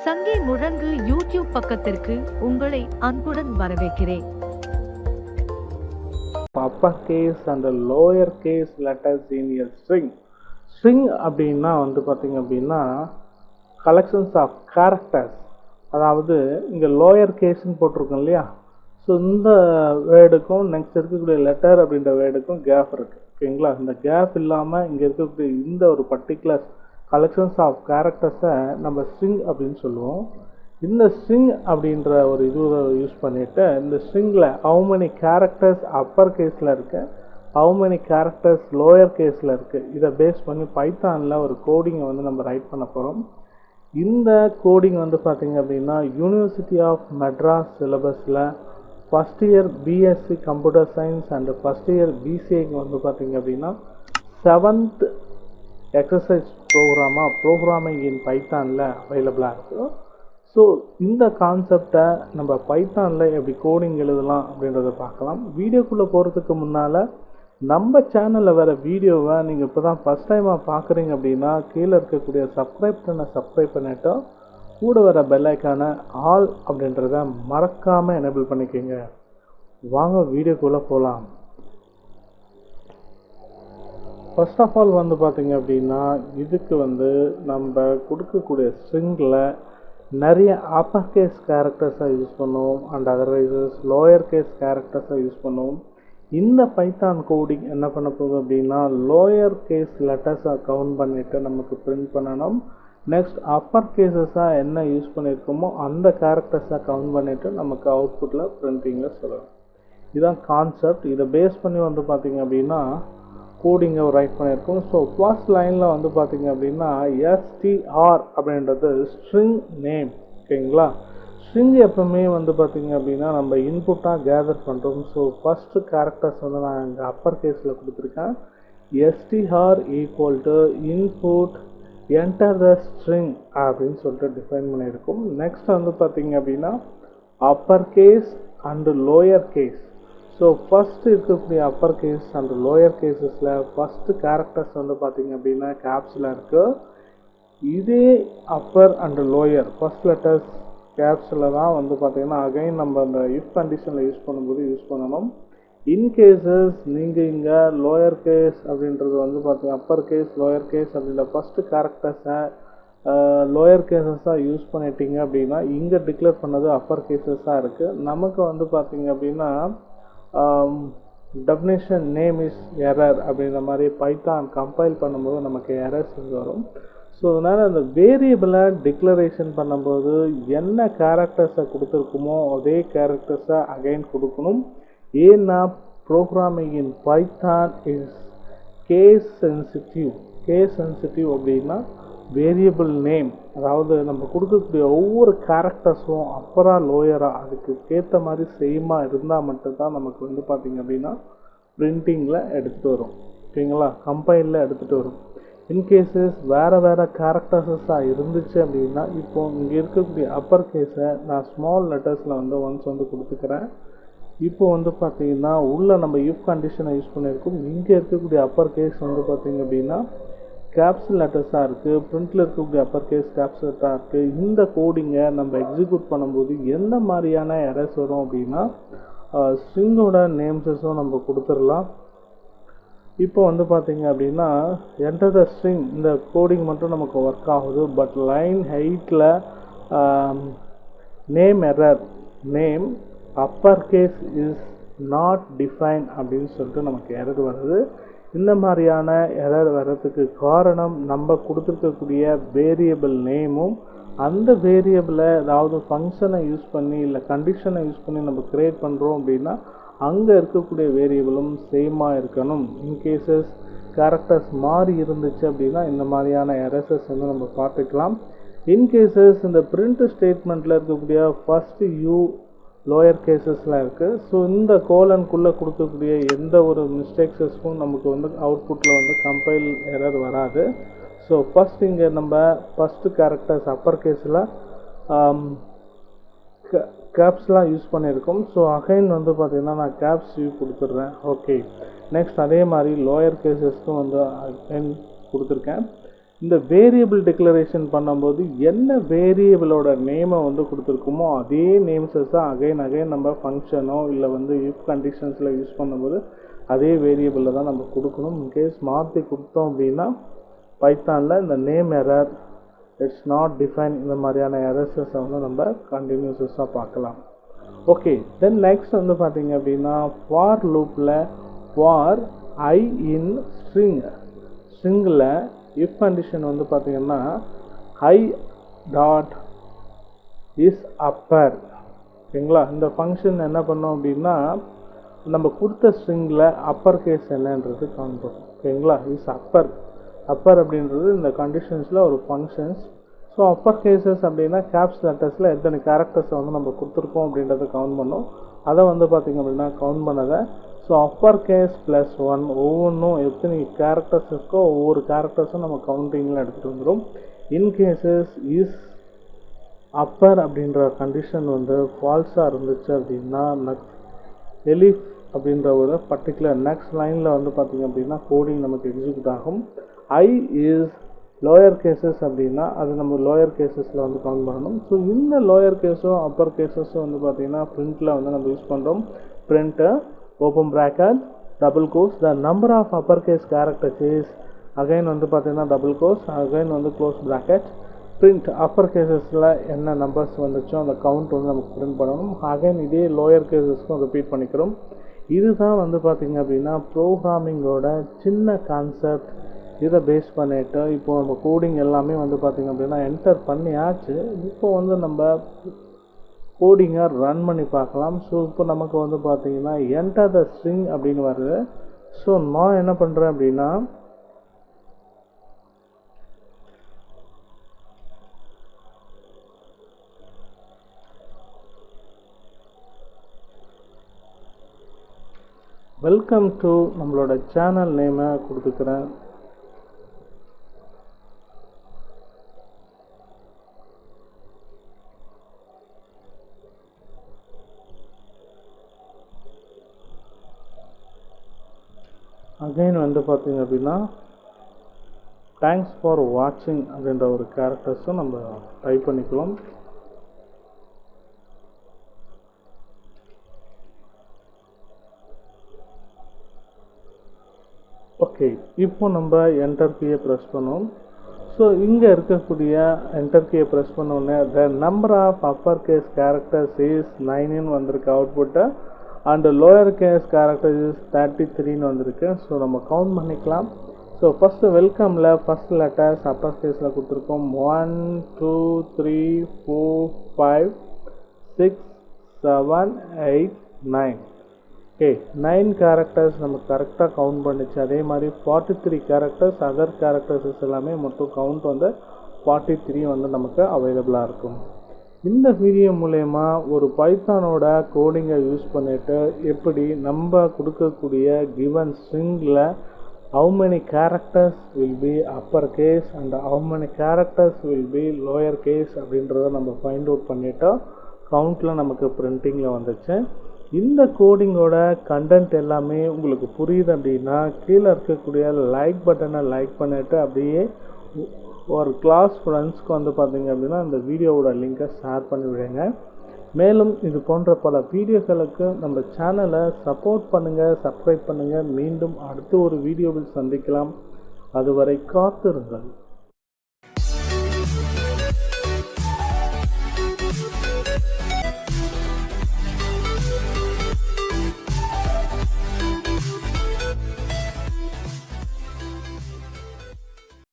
சங்கி முழங்கு யூடியூப் பக்கத்திற்கு உங்களை அன்புடன் வரவேற்கிறேன். Uppercase and lowercase letters in a string. String அப்படின்னா பார்த்தீங்க அப்படின்னா கலெக்ஷன்ஸ் ஆஃப் கேரக்டர்ஸ். அதாவது இங்கே லோயர் கேஸ்ன்னு போட்டிருக்கோம் இல்லையா. ஸோ இந்த வேர்டுக்கும் நெக்ஸ்ட் இருக்கக்கூடிய லெட்டர் அப்படின்ற வேர்டுக்கும் கேப் இருக்குது. ஓகேங்களா, இந்த கேப் இல்லாமல் இங்கே இருக்கக்கூடிய இந்த ஒரு பர்டிகுலர் கலெக்ஷன்ஸ் ஆஃப் கேரக்டர்ஸை நம்ம ஸ்ட்ரிங் அப்படின்னு சொல்லுவோம். இந்த ஸ்ட்ரிங் அப்படின்ற ஒரு இதுவை யூஸ் பண்ணிவிட்டு இந்த ஸ்ட்ரிங்கில் ஹவு மெனி கேரக்டர்ஸ் அப்பர் கேஸில் இருக்குது, ஹவு மெனி கேரக்டர்ஸ் லோயர் கேஸில் இருக்குது, இதை பேஸ் பண்ணி பைத்தானில் ஒரு கோடிங்கை நம்ம ரைட் பண்ண போகிறோம். இந்த கோடிங் பார்த்திங்க அப்படின்னா யூனிவர்சிட்டி ஆஃப் மெட்ராஸ் சிலபஸில் first year BSc computer science and first year பிசிஏக்கு பார்த்திங்க அப்படின்னா 7th எக்ஸசைஸ் ப்ரோக்ராமிங் இன் பைத்தானில் அவைலபிளாக இருக்குது. ஸோ இந்த கான்செப்டை நம்ம பைத்தானில் எப்படி கோடிங் எழுதலாம் அப்படின்றத பார்க்கலாம். வீடியோக்குள்ளே போகிறதுக்கு முன்னால் நம்ம சேனலில் வர வீடியோவை நீங்கள் இப்போ தான் ஃபஸ்ட் டைமாக பார்க்குறீங்க அப்படின்னா கீழே இருக்கக்கூடிய சப்ஸ்கிரைப் பண்ணிவிட்டு கூட வர பெல்லைக்கான ஆல் அப்படின்றத மறக்காமல் எனேபிள் பண்ணிக்கோங்க. வாங்க வீடியோக்குள்ளே போகலாம். ஃபர்ஸ்ட் ஆஃப் ஆல் பார்த்தீங்க அப்படின்னா இதுக்கு நம்ம கொடுக்கக்கூடிய ஸ்ட்ரிங்கில் நிறைய அப்பர் கேஸ் கேரக்டர்ஸை யூஸ் பண்ணுவோம் அண்ட் அதர்வைசஸ் லோயர் கேஸ் கேரக்டர்ஸை யூஸ் பண்ணுவோம். இந்த பைத்தான் கோடிங் என்ன பண்ண போகுது அப்படின்னா லோயர் கேஸ் லெட்டர்ஸை கவுண்ட் பண்ணிவிட்டு நமக்கு பிரிண்ட் பண்ணணும். நெக்ஸ்ட் அப்பர் கேஸஸாக என்ன யூஸ் பண்ணியிருக்கோமோ அந்த கேரக்டர்ஸை கவுண்ட் பண்ணிவிட்டு நமக்கு அவுட்புட்டில் பிரிண்டிங்கில் சொல்லணும். இதுதான் கான்செப்ட். இதை பேஸ் பண்ணி பார்த்தீங்க அப்படின்னா கோடிங்கை ரைட் பண்ணியிருக்கோம். ஸோ ஃபர்ஸ்ட் லைனில் பார்த்தீங்க அப்படின்னா எஸ்டிஆர் அப்படின்றது ஸ்ட்ரிங் நேம். ஓகேங்களா, ஸ்ட்ரிங் எப்பவுமே பார்த்தீங்க அப்படின்னா நம்ம இன்புட்டாக கேதர் பண்ணுறோம். ஸோ ஃபஸ்ட்டு கேரக்டர்ஸ் நான் இங்கே அப்பர் கேஸில் கொடுத்துருக்கேன். STR equal to input enter the string அப்படின்னு சொல்லிட்டு டிஃபைன் பண்ணியிருக்கோம். நெக்ஸ்ட் பார்த்தீங்க அப்படின்னா upper case and lower case. So first இருக்கக்கூடிய அப்பர் கேஸ் அண்ட் லோயர் கேஸஸில் ஃபஸ்ட்டு கேரக்டர்ஸ் பார்த்தீங்க அப்படின்னா கேப்ஸில் இருக்குது. இதே upper and lower first letters கேப்ஸில் தான் பார்த்தீங்கன்னா அகைன் நம்ம அந்த இஃப் கண்டிஷனில் யூஸ் பண்ணும்போது யூஸ் பண்ணணும். இன்கேசஸ் நீங்கள் இங்கே லோயர் கேஸ் அப்படின்றது பார்த்தீங்கன்னா அப்பர் கேஸ் லோயர் கேஸ் அப்படின்ற ஃபஸ்ட்டு கேரக்டர்ஸை லோயர் கேஸஸாக யூஸ் பண்ணிட்டீங்க அப்படின்னா இங்கே டிக்ளேர் பண்ணது அப்பர் கேஸஸாக இருக்குது. நமக்கு பார்த்தீங்க அப்படின்னா டெஃபினேஷன் நேம் இஸ் எரர் அப்படின்ற மாதிரி பைத்தான் கம்பைல் பண்ணும்போது நமக்கு எரர்ஸ் வரும். ஸோ அதனால் அந்த வேரியபிளை டிக்ளரேஷன் பண்ணும்போது என்ன கேரக்டர்ஸை கொடுத்துருக்குமோ அதே கேரக்டர்ஸை அகைன் கொடுக்கணும். ஏன்னா programming in Python is case sensitive அப்படின்னா வேரியபிள் நேம், அதாவது நம்ம கொடுக்கக்கூடிய ஒவ்வொரு கேரக்டர்ஸும் அப்பராக லோயராக அதுக்கு ஏற்ற மாதிரி சேமாக இருந்தால் மட்டும்தான் நமக்கு பார்த்திங்க அப்படின்னா பிரிண்டிங்கில் எடுத்துகிட்டு வரும். ஓகேங்களா, கம்பைலில் எடுத்துகிட்டு வரும். இன்கேஸஸ் வேறு கேரக்டர்ஸாக இருந்துச்சு அப்படின்னா இப்போது இங்கே இருக்கக்கூடிய அப்பர் கேஸை நான் ஸ்மால் லெட்டர்ஸில் ஒன்ஸ் கொடுத்துக்கிறேன். இப்போ பார்த்திங்கன்னா உள்ளே நம்ம இஃப் கண்டிஷனை யூஸ் பண்ணியிருக்கோம். இங்கே இருக்கக்கூடிய அப்பர் கேஸ் பார்த்திங்க அப்படின்னா கேப்சல் லெட்டர்ஸாக இருக்குது. பிரிண்டில் இருக்கக்கூடிய அப்பர் கேஸ் கேப்சல் லெட்டராக இருக்குது. இந்த கோடிங்கை நம்ம எக்ஸிக்யூட் பண்ணும்போது எந்த மாதிரியான எரர்ஸ் வரும் அப்படின்னா ஸ்ட்ரிங்கோட நேம்ஸஸும் நம்ம கொடுத்துடலாம். இப்போ பார்த்திங்க அப்படின்னா என்டர் த ஸ்ட்ரிங் இந்த கோடிங் மட்டும் நமக்கு ஒர்க் ஆகுது. பட் லைன் ஹைட்டில் name error name upper case is not define அப்படின்னு சொல்லிட்டு நமக்கு எரர் வருது. இந்த மாதிரியான எரர் வர்றதுக்கு காரணம் நம்ம கொடுத்துருக்கக்கூடிய வேரியபிள் நேமும் அந்த வேரியபிளை ஏதாவது ஃபங்க்ஷனை யூஸ் பண்ணி இல்லை கண்டிஷனை யூஸ் பண்ணி நம்ம க்ரியேட் பண்ணுறோம் அப்படின்னா அங்கே இருக்கக்கூடிய வேரியபிளும் சேமாக இருக்கணும். இன்கேசஸ் கேரக்டர்ஸ் மாறி இருந்துச்சு அப்படின்னா இந்த மாதிரியான எரர்ஸஸ் நம்ம பார்த்துக்கலாம். இன்கேசஸ் இந்த பிரிண்ட் ஸ்டேட்மெண்ட்டில் இருக்கக்கூடிய ஃபஸ்ட்டு யூ லோயர் கேஸஸில் இருக்குது. ஸோ இந்த கோலனுக்குள்ளே கொடுக்கக்கூடிய எந்த ஒரு மிஸ்டேக்ஸஸ்க்கும் நமக்கு அவுட்புட்டில் கம்பைல் எரர் வராது. ஸோ ஃபஸ்ட் இங்கே நம்ம ஃபஸ்ட்டு கேரக்டர்ஸ் அப்பர் கேஸில் கேப்ஸ்லாம் யூஸ் பண்ணியிருக்கோம். ஸோ அகைன் பார்த்திங்கன்னா நான் கேப்ஸ் யூ கொடுத்துட்றேன். ஓகே, நெக்ஸ்ட் அதே மாதிரி லோயர் கேஸஸ்க்கும் அகைன் கொடுத்துருக்கேன். இந்த வேரியபிள் டிக்ளரேஷன் பண்ணும்போது என்ன வேரியபிளோட நேமை வந்து கொடுத்துருக்குமோ அதே நேம்ஸஸ் தான் அகைன் நம்ம ஃபங்க்ஷனோ இல்லை வந்து இஃப் கண்டிஷன்ஸில் யூஸ் பண்ணும்போது அதே வேரியபிளில் தான் நம்ம கொடுக்கணும். இன்கேஸ் மாற்றி கொடுத்தோம் அப்படின்னா பைத்தானில் இந்த name error, it's not define, இந்த மாதிரியான எரர்ஸஸை வந்து நம்ம கண்டினியூஸஸாக பார்க்கலாம். ஓகே, தென் நெக்ஸ்ட் வந்து பார்த்தீங்க அப்படின்னா ஃபார் லூப்பில் ஃபார் ஐ இன் ஸ்ட்ரிங்கில் இஃப் கண்டிஷன் வந்து பார்த்தீங்கன்னா ஐ டாட் இஸ் அப்பர். ஓகேங்களா, இந்த ஃபங்க்ஷன் என்ன பண்ணோம் அப்படின்னா நம்ம கொடுத்த ஸ்ட்ரிங்கில் அப்பர் கேஸ் என்னன்றது கவுண்ட் பண்ணும். ஓகேங்களா, இஸ் அப்பர் அப்படின்றது இந்த கண்டிஷன்ஸில் ஒரு ஃபங்க்ஷன்ஸ். ஸோ அப்பர் கேசஸ் அப்படின்னா கேப்ஸ் லெட்டர்ஸில் எத்தனை கேரக்டர்ஸை வந்து நம்ம கொடுத்துருக்கோம் அப்படின்றத கவுண்ட் பண்ணோம். அதை வந்து பார்த்திங்க அப்படின்னா கவுண்ட் பண்ணதை ஸோ அப்பர் கேஸ் ப்ளஸ் 1 ஒவ்வொன்றும் எத்தனை கேரக்டர்ஸ் இருக்கோ ஒவ்வொரு கேரக்டர்ஸும் நம்ம கவுண்டிங்கில் எடுத்துகிட்டு வந்துடும். இன்கேசஸ் இஸ் அப்பர் அப்படின்ற கண்டிஷன் வந்து ஃபால்ஸாக இருந்துச்சு அப்படின்னா எலிஃப் அப்படின்ற ஒரு பர்டிகுலர் நெக்ஸ்ட் லைனில் வந்து பார்த்திங்க அப்படின்னா கோடிங் நமக்கு எக்ஸிக்யூட் ஆகும். ஐ இஸ் லோயர் கேசஸ் அப்படின்னா அது நம்ம லோயர் கேசஸில் வந்து கவுண்ட் பண்ணணும். ஸோ இந்த லோயர் கேஸும் அப்பர் கேசஸும் வந்து பார்த்திங்கன்னா பிரிண்ட்டில் வந்து நம்ம யூஸ் பண்ணுறோம். Print open bracket double quotes the number of upper case characters is again வந்து பார்த்திங்கன்னா டபுள் கோஸ் அகைன் வந்து க்ளோஸ் ப்ராக்கெட் பிரிண்ட் அப்பர் கேசஸில் என்ன நம்பர்ஸ் வந்துச்சோ அந்த கவுண்ட் வந்து நமக்கு பிரிண்ட் பண்ணணும். அகைன் இதே லோயர் கேசஸ்க்கும் ரிப்பீட் பண்ணிக்கிறோம். இதுதான் வந்து பார்த்திங்க அப்படின்னா ப்ரோக்ராமிங்கோட சின்ன கான்செப்ட். இதை பேஸ் பண்ணிவிட்டு இப்போது நம்ம கோடிங் எல்லாமே வந்து பார்த்திங்க அப்படின்னா என்டர் பண்ணியாச்சு. இப்போ வந்து நம்ம கோடிங்கை ரன் பண்ணி பார்க்கலாம். ஸோ இப்போ நமக்கு வந்து பார்த்திங்கன்னா என்டர் த ஸ்ட்ரிங் அப்படின்னு வருது. ஸோ நான் என்ன பண்ணுறேன் அப்படின்னா வெல்கம் டு நம்மளோட சேனல் நேமை கொடுத்துக்கிறேன். அகைன் வந்து பார்த்திங்க அப்படின்னா தேங்க்ஸ் ஃபார் வாட்சிங் அப்படின்ற ஒரு கேரக்டர்ஸும் நம்ம டைப் பண்ணிக்கலாம். ஓகே, இப்போ நம்ம என்டர் கீயை ப்ரெஸ் பண்ணோம். ஸோ இங்கே இருக்கக்கூடிய என்டர் கீயை ப்ரெஸ் பண்ணோன்னே the number of upper case characters is 9ன்னு வந்திருக்கு அவுட்புட்டை. And lower case character is 33ன்னு வந்திருக்கு. ஸோ நம்ம கவுண்ட் பண்ணிக்கலாம். ஸோ ஃபஸ்ட்டு வெல்கமில் ஃபஸ்ட் லெட்டர்ஸ் அப்பர் கேஸில் கொடுத்துருக்கோம். 1 2 3 4 5 6 7 8 9. ஓகே, 9 கேரக்டர்ஸ் நம்ம கரெக்டாக கவுண்ட் பண்ணிச்சு. அதே மாதிரி 43 கேரக்டர்ஸ் அதர் கேரக்டர்ஸ் எல்லாமே மொத்தம் கவுண்ட் வந்து 43 வந்து நமக்கு அவைலபிளாக இருக்கும். இந்த வீடியோ மூலயமா ஒரு பைத்தானோட கோடிங்கை யூஸ் பண்ணிவிட்டு எப்படி நம்ம கொடுக்கக்கூடிய கிவன் ஸ்ட்ரிங்கில் how many characters will be upper case and how many characters will be lower case அப்படின்றத நம்ம ஃபைண்ட் அவுட் பண்ணிட்டோம். கவுண்டில் நமக்கு பிரிண்டிங்கில் வந்துச்சு. இந்த கோடிங்கோட கண்டென்ட் எல்லாமே உங்களுக்கு புரியுது அப்படின்னா கீழே இருக்கக்கூடிய லைக் பட்டனை லைக் பண்ணிவிட்டு அப்படியே ஒரு கிளாஸ் ஃப்ரெண்ட்ஸ்க்கு வந்து பார்த்தீங்க அப்படின்னா இந்த வீடியோவோட லிங்கை ஷேர் பண்ணி விடுங்க. மேலும் இது போன்ற பல வீடியோக்களுக்கு நம்ம சேனலை சப்போர்ட் பண்ணுங்கள், சப்ஸ்கிரைப் பண்ணுங்கள். மீண்டும் அடுத்த ஒரு வீடியோவில் சந்திக்கலாம். அதுவரை காத்திருங்கள்.